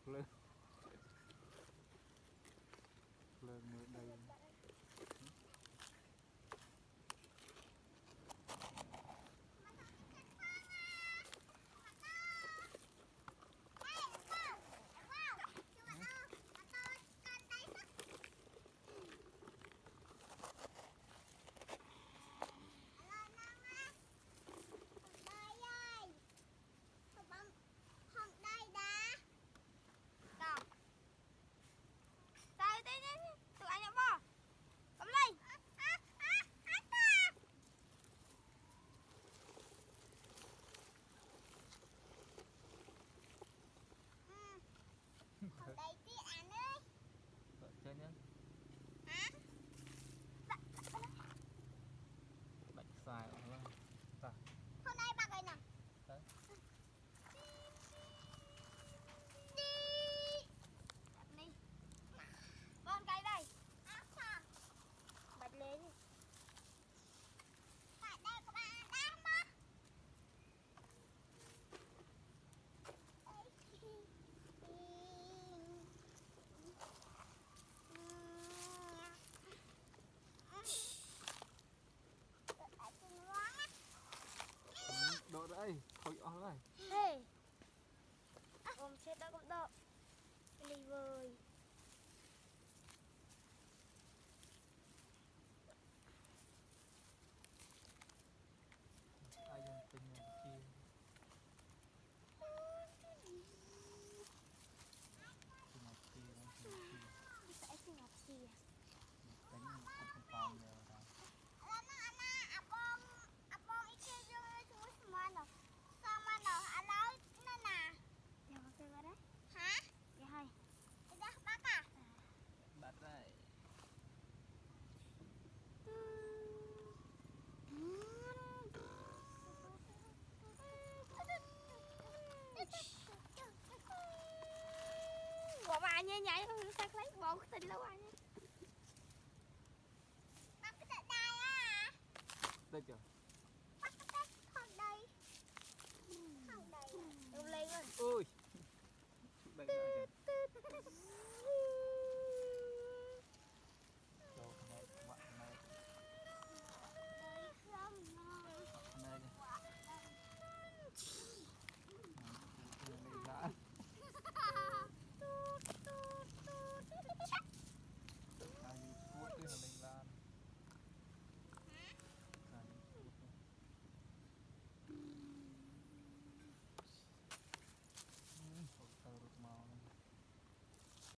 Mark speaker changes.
Speaker 1: Lên lên nữa đây.
Speaker 2: Đây tí anh ơi.
Speaker 1: Chơi nhá.
Speaker 2: Hả?
Speaker 1: Bạch xài rồi ta.
Speaker 2: Hôm nay bà cái nào?
Speaker 1: Đấy.
Speaker 2: Đi. Con cái đây. Bật lên. Tại đây có bạn đám á.
Speaker 1: Độ đây, thôi on rồi.
Speaker 2: Hey. Ôm chết đó cũng độ. Đi vơi.
Speaker 1: Ai dân tình chia. Sinh ngọc chia,
Speaker 2: Sinh ngọc chia.
Speaker 1: Tính cục phòng rồi đó.
Speaker 2: Abang ikan semua no. Sama no, alau nana. Yang apa ada? Hah? Ya hai. Dah bakar.
Speaker 1: Bắt đây.
Speaker 2: Bỏ bà nhảy nhảy sắc lấy bỏ tình lâu anh. Bác cái đai á.
Speaker 1: Đây chưa?